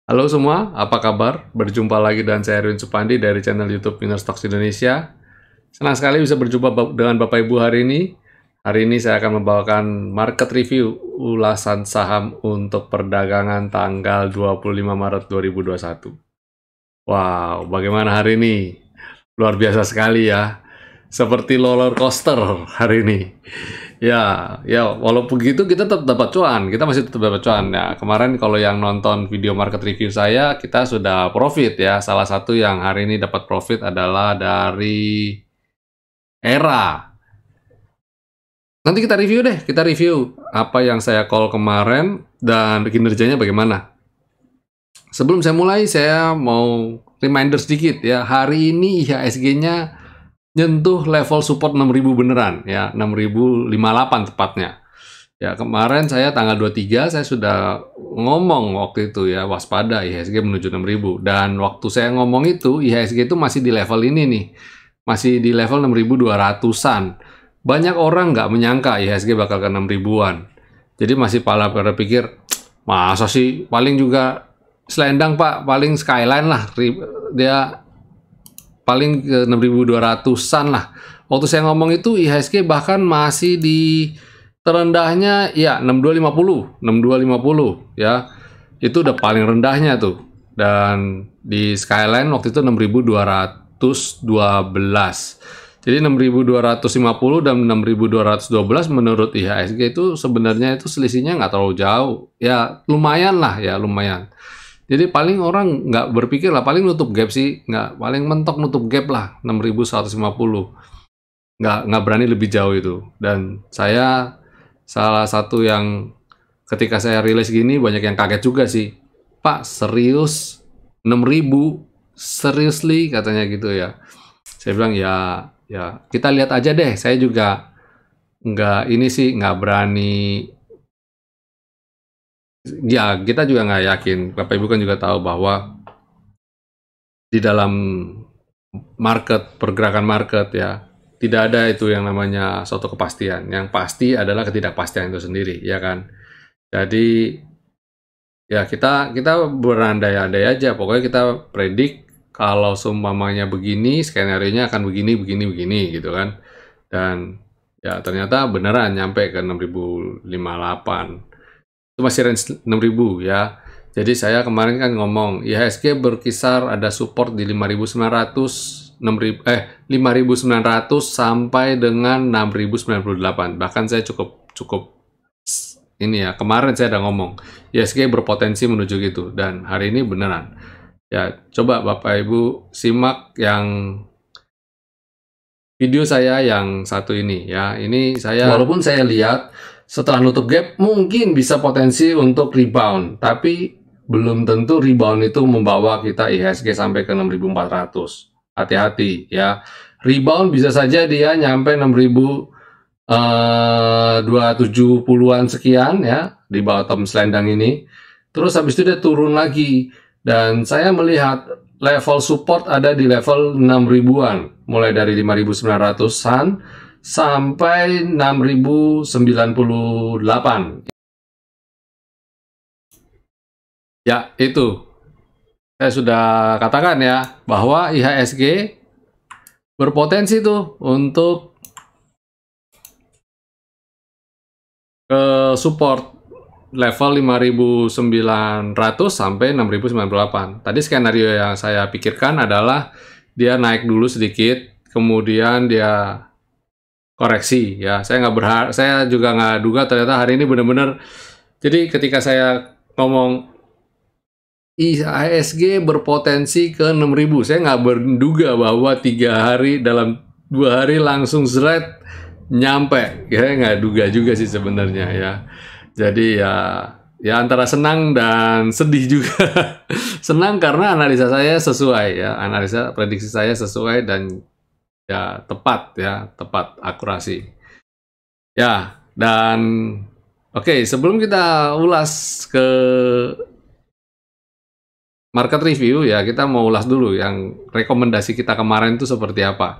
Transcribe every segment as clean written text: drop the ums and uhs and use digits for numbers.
Halo semua, apa kabar? Berjumpa lagi dengan saya Erwin Supandi dari channel YouTube Winner Stocks Indonesia. Senang sekali bisa berjumpa dengan Bapak Ibu hari ini. Hari ini saya akan membawakan market review ulasan saham untuk perdagangan tanggal 25 Maret 2021. Wow, bagaimana hari ini? Luar biasa sekali ya. Seperti roller coaster hari ini. Ya, walaupun gitu kita tetap dapat cuan. Kita masih tetap dapat cuan. Ya, kemarin kalau yang nonton video market review saya, kita sudah profit ya. Salah satu yang hari ini dapat profit adalah dari Era. Nanti kita review deh, kita review apa yang saya call kemarin dan kinerjanya bagaimana. Sebelum saya mulai, saya mau reminder sedikit ya. Hari ini IHSG-nya nyentuh level support 6000 beneran ya, 6058 tepatnya. Ya, kemarin saya tanggal 23 saya sudah ngomong waktu itu ya, waspada IHSG menuju 6000, dan waktu saya ngomong itu IHSG itu masih di level ini nih. Masih di level 6200-an. Banyak orang nggak menyangka IHSG bakal ke 6000-an. Jadi masih pada pikir, masa sih, paling juga selendang Pak, paling skyline lah. Dia paling ke 6200-an lah. Waktu saya ngomong itu IHSG bahkan masih di terendahnya ya 6250 ya. Itu udah paling rendahnya tuh. Dan di skyline waktu itu 6212. Jadi 6250 dan 6212 menurut IHSG itu sebenarnya itu selisihnya nggak terlalu jauh. Ya lumayan lah ya, lumayan. Jadi paling orang nggak berpikir lah, paling nutup gap sih, paling mentok nutup gap lah 6150. Nggak berani lebih jauh itu. Dan saya salah satu yang ketika saya rilis gini banyak yang kaget juga sih. Pak, serius 6000? Seriously katanya gitu ya. Saya bilang ya kita lihat aja deh. Saya juga nggak berani. Ya, kita juga nggak yakin. Bapak Ibu kan juga tahu bahwa di dalam pergerakan market ya, tidak ada itu yang namanya suatu kepastian. Yang pasti adalah ketidakpastian itu sendiri, ya kan? Jadi ya kita berandai-andai aja. Pokoknya kita predik kalau seumpamanya begini, skenario-nya akan begini gitu kan. Dan ya ternyata beneran nyampe ke 6058. Itu masih range 6000 ya. Jadi saya kemarin kan ngomong IHSG berkisar ada support di 5900 5900 sampai dengan 6098. Bahkan saya cukup ini ya, kemarin saya udah ngomong IHSG berpotensi menuju gitu, dan hari ini beneran. Ya, coba Bapak Ibu simak yang video saya yang satu ini ya. Ini saya, walaupun saya lihat setelah nutup gap mungkin bisa potensi untuk rebound, tapi belum tentu rebound itu membawa kita IHSG sampai ke 6400. Hati-hati ya. Rebound bisa saja dia nyampe 6270-an sekian ya di bottom selendang ini. Terus habis itu dia turun lagi, dan saya melihat level support ada di level 6000-an, mulai dari 5900-an sampai 6098. Ya, itu. Saya sudah katakan ya, bahwa IHSG berpotensi tuh untuk ke support level 5900 sampai 6098. Tadi skenario yang saya pikirkan adalah dia naik dulu sedikit, kemudian dia koreksi ya. Saya juga nggak duga ternyata hari ini benar-benar. Jadi ketika saya ngomong IHSG berpotensi ke 6000, saya nggak menduga bahwa 3 hari dalam 2 hari langsung zret nyampe. Ya nggak duga juga sih sebenarnya ya. Jadi ya antara senang dan sedih juga. Senang karena analisa saya sesuai ya, analisa prediksi saya sesuai dan ya tepat akurasi. Ya, dan oke, sebelum kita ulas ke market review ya, kita mau ulas dulu yang rekomendasi kita kemarin itu seperti apa.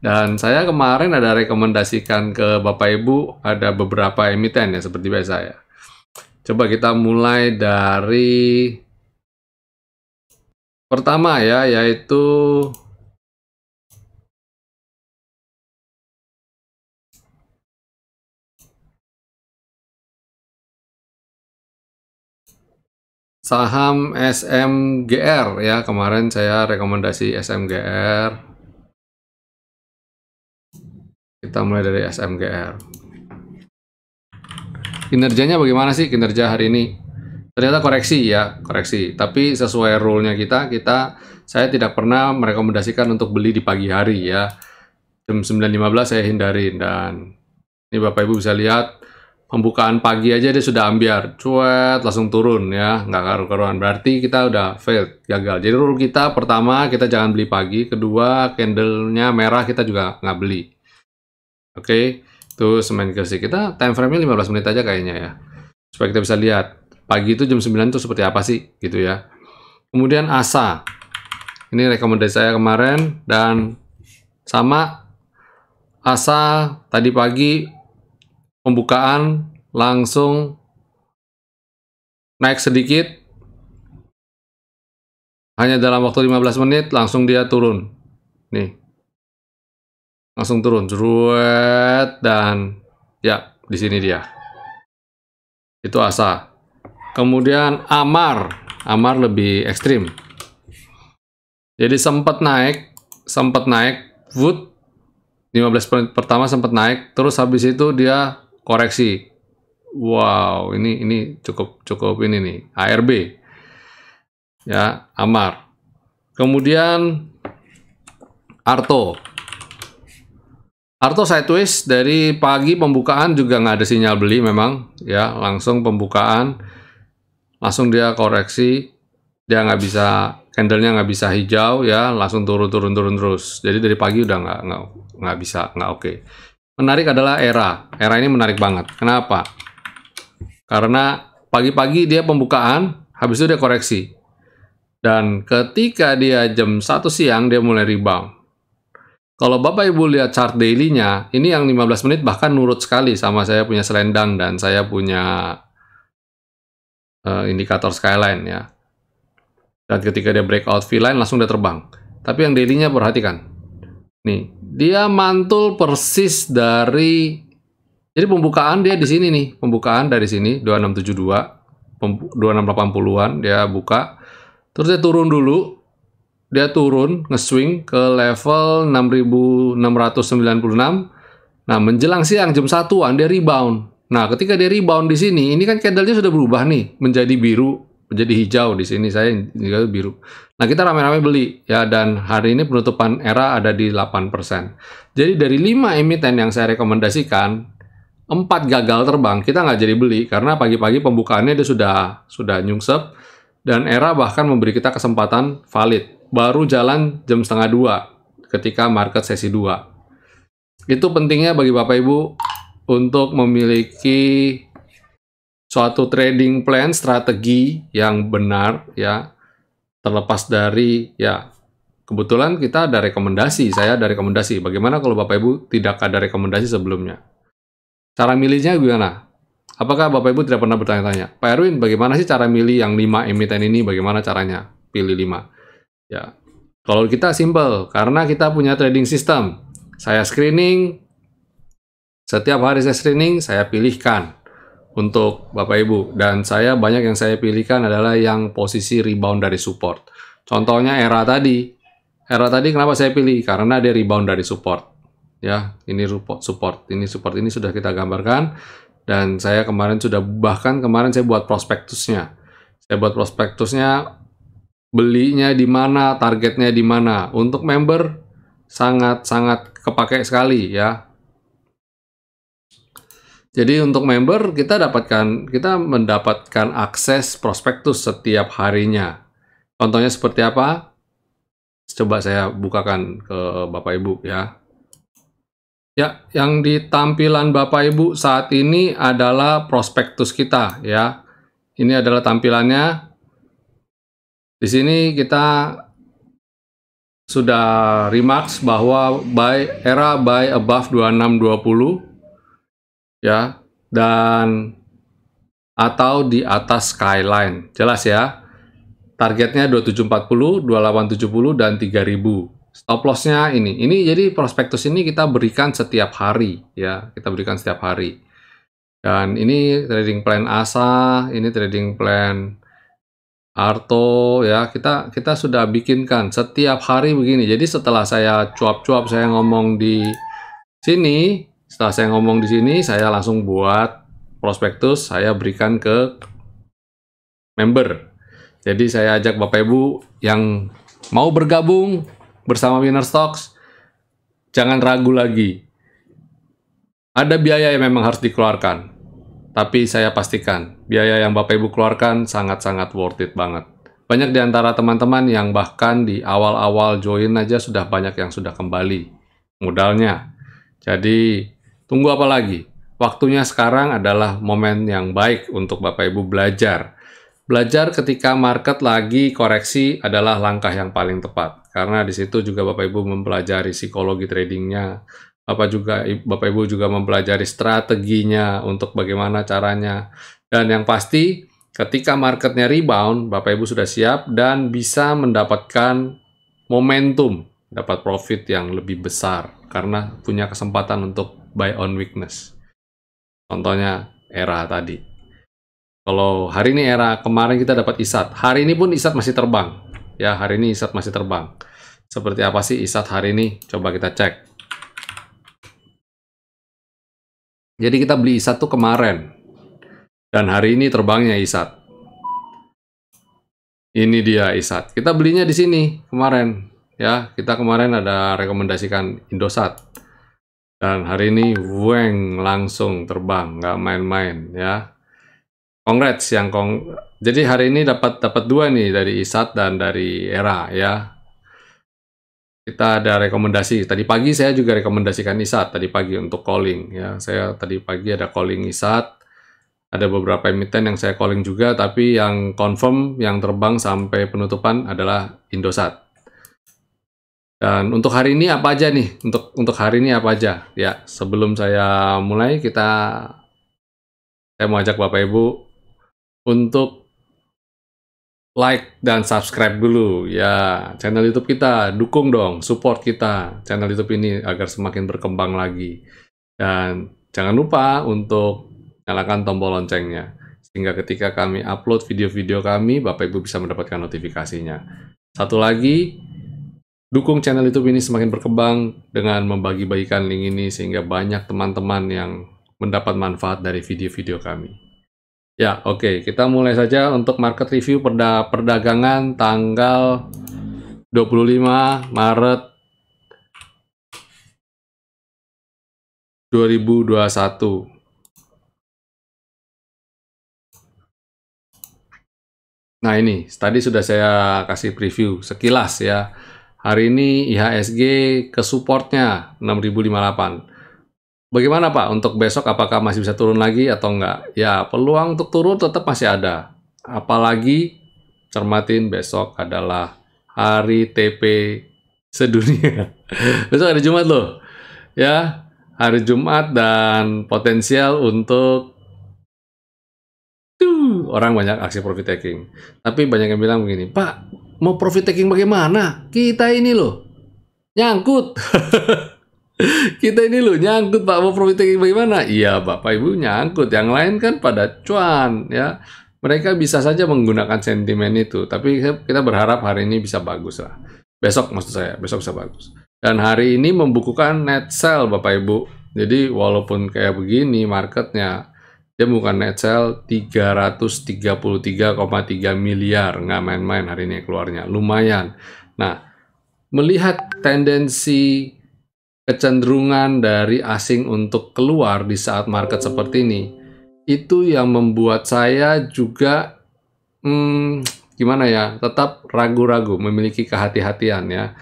Dan saya kemarin ada rekomendasikan ke Bapak Ibu ada beberapa emiten ya, seperti biasa ya. Coba kita mulai dari Pertama ya, yaitu saham SMGR ya. Kemarin saya rekomendasi SMGR. Kita mulai dari SMGR. Kinerjanya bagaimana sih kinerja hari ini? Ternyata koreksi ya, koreksi. Tapi sesuai rule-nya saya tidak pernah merekomendasikan untuk beli di pagi hari ya. Jam 9.15 saya hindarin, dan ini Bapak Ibu bisa lihat pembukaan pagi aja dia sudah ambiar, cuet, langsung turun ya, nggak karu-karuan. Berarti kita udah failed, gagal. Jadi rule kita pertama, kita jangan beli pagi. Kedua, candle-nya merah kita juga nggak beli. Oke, itu semen kursi. Kita time frame-nya 15 menit aja kayaknya ya, supaya kita bisa lihat pagi itu jam 9 itu seperti apa sih gitu ya. Kemudian ASA, ini rekomendasi saya kemarin, dan sama ASA tadi pagi pembukaan langsung naik sedikit, hanya dalam waktu 15 menit langsung dia turun nih, langsung turun jeruet, dan ya di sini dia, itu ASA. Kemudian Amar lebih ekstrim. Jadi sempat naik Wood 15 menit pertama sempat naik, terus habis itu dia koreksi. Wow, ini cukup ini nih, ARB. Ya, Amar. Kemudian Arto sideways dari pagi, pembukaan juga nggak ada sinyal beli memang ya, langsung pembukaan langsung dia koreksi, dia nggak bisa, candlenya nggak bisa hijau ya, langsung turun terus. Jadi dari pagi udah nggak bisa, nggak oke. Menarik adalah era ini menarik banget. Kenapa? Karena pagi-pagi dia pembukaan, habis itu dia koreksi, dan ketika dia jam 1 siang dia mulai rebound. Kalau Bapak Ibu lihat chart daily-nya, ini yang 15 menit bahkan nurut sekali sama saya punya selendang dan saya punya indikator skyline ya. Dan ketika dia breakout V-line langsung dia terbang. Tapi yang daily-nya perhatikan. Nih, dia mantul persis dari, jadi pembukaan dia di sini nih, pembukaan dari sini 2672, 2680-an dia buka. Terus dia turun dulu. Dia turun nge-swing ke level 6696. Nah, menjelang siang jam 1-an dia rebound. Nah, ketika dia rebound di sini, ini kan candle-nya sudah berubah nih, menjadi biru, menjadi hijau di sini, saya juga biru. Nah, kita rame-rame beli ya, dan hari ini penutupan era ada di 8%. Jadi dari 5 emiten yang saya rekomendasikan, 4 gagal terbang, kita nggak jadi beli karena pagi-pagi pembukaannya dia sudah nyungsep, dan era bahkan memberi kita kesempatan valid. Baru jalan jam 1:30 ketika market sesi 2. Itu pentingnya bagi Bapak Ibu untuk memiliki suatu trading plan, strategi yang benar ya, terlepas dari ya, kebetulan kita ada rekomendasi, saya ada rekomendasi. Bagaimana kalau Bapak Ibu tidak ada rekomendasi sebelumnya? Cara milihnya gimana? Apakah Bapak Ibu tidak pernah bertanya-tanya, Pak Erwin, bagaimana sih cara milih yang 5 emiten ini, bagaimana caranya pilih 5? Ya, kalau kita simple, karena kita punya trading system. Saya screening, setiap hari saya screening, saya pilihkan untuk Bapak Ibu. Dan banyak yang saya pilihkan adalah yang posisi rebound dari support. Contohnya era tadi. Era tadi kenapa saya pilih? Karena dia rebound dari support. Ya, ini support. Ini sudah kita gambarkan. Dan saya kemarin kemarin saya buat prospektusnya. Belinya di mana, targetnya di mana. Untuk member sangat kepake sekali ya. Jadi untuk member kita mendapatkan akses prospektus setiap harinya. Contohnya seperti apa? Coba saya bukakan ke Bapak Ibu ya. Ya, yang di tampilan Bapak Ibu saat ini adalah prospektus kita ya. Ini adalah tampilannya. Di sini kita sudah remarks bahwa era buy above 2620 ya, dan atau di atas skyline. Jelas ya. Targetnya 2740, 2870, dan 3000. Stop loss-nya ini jadi prospektus ini kita berikan setiap hari ya, kita berikan setiap hari. Dan ini trading plan ASA, ini trading plan Arto ya, kita sudah bikinkan setiap hari begini. Jadi setelah saya cuap-cuap, saya ngomong di sini, setelah saya ngomong di sini, saya langsung buat prospektus, saya berikan ke member. Jadi saya ajak Bapak Ibu yang mau bergabung bersama Winner Stocks, jangan ragu lagi. Ada biaya yang memang harus dikeluarkan, tapi saya pastikan biaya yang Bapak Ibu keluarkan sangat-sangat worth it banget. Banyak di antara teman-teman yang bahkan di awal-awal join aja sudah banyak yang sudah kembali modalnya. Jadi tunggu apa lagi? Waktunya sekarang adalah momen yang baik untuk Bapak Ibu belajar. Belajar ketika market lagi koreksi adalah langkah yang paling tepat. Karena di situ juga Bapak Ibu mempelajari psikologi tradingnya. Bapak Ibu juga mempelajari strateginya untuk bagaimana caranya. Dan yang pasti, ketika marketnya rebound, Bapak Ibu sudah siap dan bisa mendapatkan momentum, dapat profit yang lebih besar karena punya kesempatan untuk buy on weakness. Contohnya era tadi. Kalau hari ini era, kemarin kita dapat ISAT. Hari ini pun ISAT masih terbang. Ya, hari ini ISAT masih terbang. Seperti apa sih ISAT hari ini? Coba kita cek. Jadi kita beli ISAT tuh kemarin. Dan hari ini terbangnya ISAT. Ini dia ISAT. Kita belinya di sini kemarin. Ya, kita kemarin ada rekomendasikan Indosat. Dan hari ini weng langsung terbang, nggak main-main ya. Congrats jadi hari ini dapat dua nih dari ISAT dan dari ERA ya. Kita ada rekomendasi. Tadi pagi saya juga rekomendasikan ISAT tadi pagi untuk calling ya. Saya tadi pagi ada calling ISAT. Ada beberapa emiten yang saya calling juga, tapi yang confirm yang terbang sampai penutupan adalah Indosat. Dan untuk hari ini apa aja nih? Untuk hari ini apa aja? Ya, sebelum saya mulai saya mau ajak Bapak Ibu untuk like dan subscribe dulu ya channel YouTube kita, dukung dong, support kita channel YouTube ini agar semakin berkembang lagi. Dan jangan lupa untuk nyalakan tombol loncengnya sehingga ketika kami upload video-video kami, Bapak Ibu bisa mendapatkan notifikasinya. Satu lagi, dukung channel YouTube ini semakin berkembang dengan membagi-bagikan link ini sehingga banyak teman-teman yang mendapat manfaat dari video-video kami. Ya, oke. Kita mulai saja untuk market review perdagangan tanggal 25 Maret 2021. Nah, ini tadi sudah saya kasih preview sekilas ya. Hari ini IHSG ke supportnya 6058. Bagaimana Pak untuk besok, apakah masih bisa turun lagi atau enggak? Ya, peluang untuk turun tetap masih ada. Apalagi cermatin besok adalah hari TP sedunia. Besok hari Jumat loh. Ya, hari Jumat dan potensial untuk orang banyak aksi profit taking. Tapi banyak yang bilang begini, Pak, mau profit taking bagaimana? Kita ini loh, nyangkut. Kita ini loh nyangkut Pak, mau profit taking bagaimana? Iya Bapak Ibu nyangkut, yang lain kan pada cuan ya. Mereka bisa saja menggunakan sentimen itu, tapi kita berharap hari ini bisa bagus lah. Besok maksud saya, besok bisa bagus. Dan hari ini membukukan net sell Bapak Ibu. Jadi walaupun kayak begini marketnya, dia bukan net sell 333,3 miliar, nggak main-main hari ini keluarnya, lumayan. Nah, melihat tendensi kecenderungan dari asing untuk keluar di saat market seperti ini, itu yang membuat saya juga gimana ya, tetap ragu-ragu, memiliki kehati-hatian ya.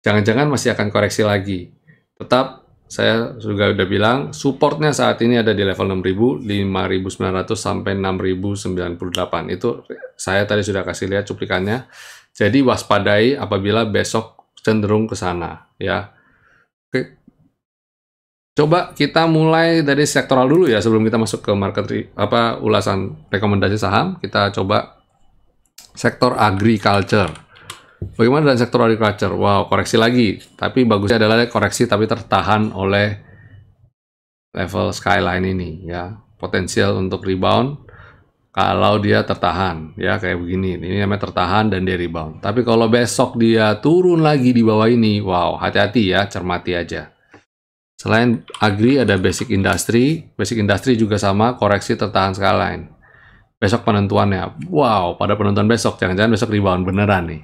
Jangan-jangan masih akan koreksi lagi. Tetap saya juga udah bilang supportnya saat ini ada di level 6.000, 5.900 sampai 6.098. Itu saya tadi sudah kasih lihat cuplikannya. Jadi waspadai apabila besok cenderung ke sana ya. Oke, coba kita mulai dari sektoral dulu ya sebelum kita masuk ke market ulasan rekomendasi saham. Kita coba sektor agriculture. Bagaimana dengan sektor agriculture? Wow, koreksi lagi. Tapi bagusnya adalah koreksi tapi tertahan oleh level skyline ini ya. Potensial untuk rebound kalau dia tertahan ya kayak begini. Ini namanya tertahan dan dia rebound. Tapi kalau besok dia turun lagi di bawah ini, wow, hati-hati ya, cermati aja. Selain agri ada basic industry juga sama, koreksi tertahan skyline. Besok penentuannya, wow, pada penentuan besok, jangan-jangan besok rebound beneran nih.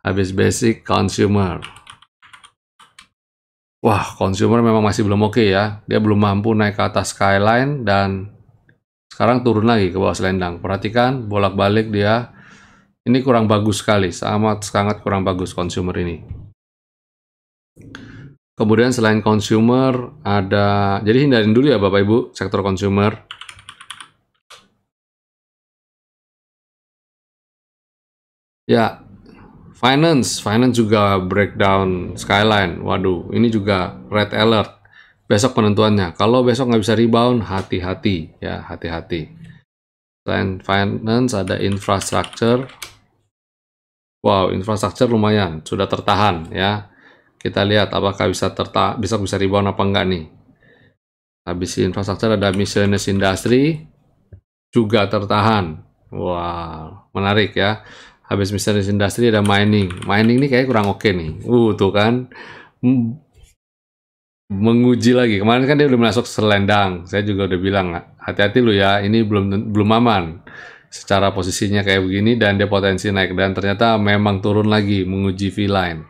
Habis basic consumer. Wah, consumer memang masih belum oke ya. Dia belum mampu naik ke atas skyline dan sekarang turun lagi ke bawah selendang. Perhatikan, bolak-balik dia. Ini kurang bagus sekali, sangat kurang bagus consumer ini. Kemudian selain consumer ada, jadi hindarin dulu ya Bapak Ibu sektor consumer. Ya, finance juga breakdown skyline. Waduh, ini juga red alert. Besok penentuannya. Kalau besok nggak bisa rebound, hati-hati ya, hati-hati. Selain finance ada infrastructure. Wow, infrastructure lumayan, sudah tertahan ya. Kita lihat apakah bisa rebound apa enggak nih. Habis infrastructure ada miscellaneous industry juga tertahan. Wow, menarik ya. Habis miscellaneous industry ada mining. Mining ini kayak kurang oke nih. Tuh kan. Menguji lagi. Kemarin kan dia udah masuk selendang. Saya juga udah bilang, hati-hati lu ya, ini belum aman. Secara posisinya kayak begini dan dia potensi naik dan ternyata memang turun lagi menguji V-line.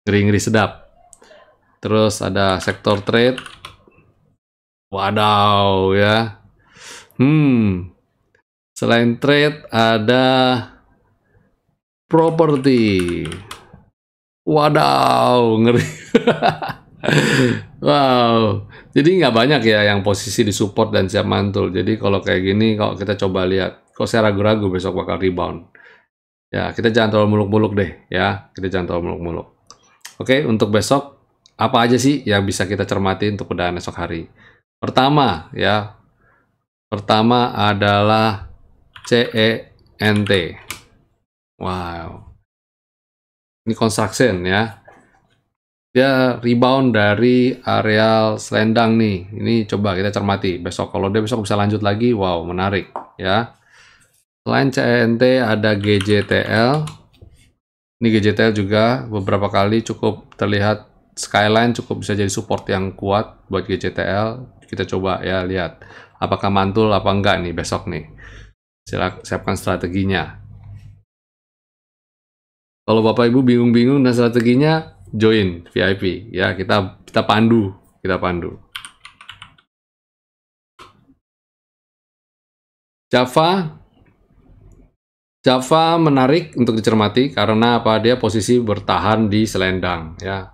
Ngeri-ngeri sedap. Terus ada sektor trade. Wadaw ya. Selain trade ada property. Wadaw, ngeri. Wow. Jadi nggak banyak ya yang posisi di support dan siap mantul. Jadi kalau kayak gini, kalau kita coba lihat, kok saya ragu-ragu besok bakal rebound. Ya, kita jangan terlalu muluk-muluk deh ya. Kita jangan terlalu muluk-muluk. Oke, untuk besok apa aja sih yang bisa kita cermati untuk perdagangan esok hari? Pertama adalah CENT. Wow. Ini construction ya. Dia rebound dari areal selendang nih. Ini coba kita cermati besok. Kalau dia besok bisa lanjut lagi, wow, menarik ya. Selain CENT ada GJTL. Ini GJTL juga beberapa kali cukup terlihat skyline cukup bisa jadi support yang kuat buat GJTL. Kita coba ya lihat apakah mantul apa enggak nih besok nih. Siapkan strateginya. Kalau Bapak Ibu bingung-bingung dan strateginya, join VIP ya, kita pandu. Java menarik untuk dicermati karena apa? Dia posisi bertahan di selendang ya.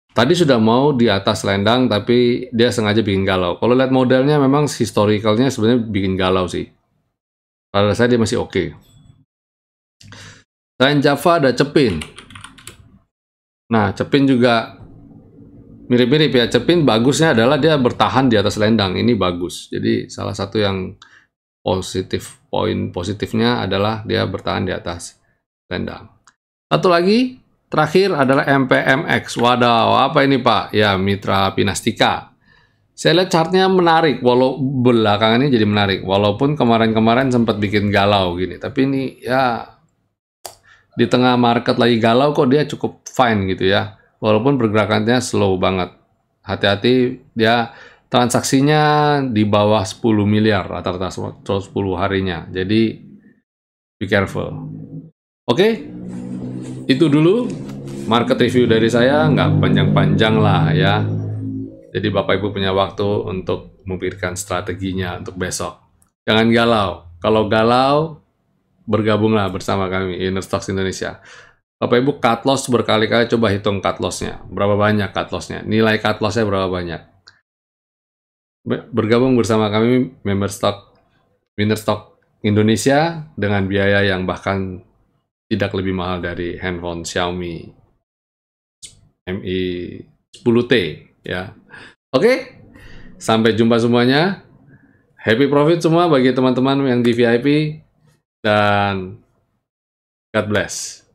Tadi sudah mau di atas selendang tapi dia sengaja bikin galau. Kalau lihat modelnya memang historicalnya sebenarnya bikin galau sih. Pada saya dia masih oke. Selain Java ada Cepin. Nah, Cepin juga mirip-mirip ya. Cepin bagusnya adalah dia bertahan di atas selendang. Ini bagus. Jadi salah satu yang poin positifnya adalah dia bertahan di atas selendang. Satu lagi terakhir adalah MPMX. Wadaw, apa ini Pak? Ya, Mitra Pinastika. Saya lihat chartnya menarik, walau belakangan ini jadi menarik. Walaupun kemarin-kemarin sempat bikin galau gini, tapi ini ya di tengah market lagi galau kok dia cukup fine gitu ya. Walaupun pergerakannya slow banget. Hati-hati dia transaksinya di bawah 10 miliar rata-rata 10 harinya. Jadi be careful. Oke, itu dulu market review dari saya, nggak panjang-panjang lah ya. Jadi Bapak Ibu punya waktu untuk memikirkan strateginya untuk besok. Jangan galau. Kalau galau, bergabunglah bersama kami Inner Stocks Indonesia. Bapak Ibu cut loss berkali-kali, coba hitung cut lossnya. Berapa banyak cut lossnya? Nilai cut lossnya berapa banyak? Bergabung bersama kami member stock Winner Stock Indonesia dengan biaya yang bahkan tidak lebih mahal dari handphone Xiaomi Mi 10T ya. Oke, sampai jumpa semuanya. Happy profit semua bagi teman-teman yang di VIP dan God bless.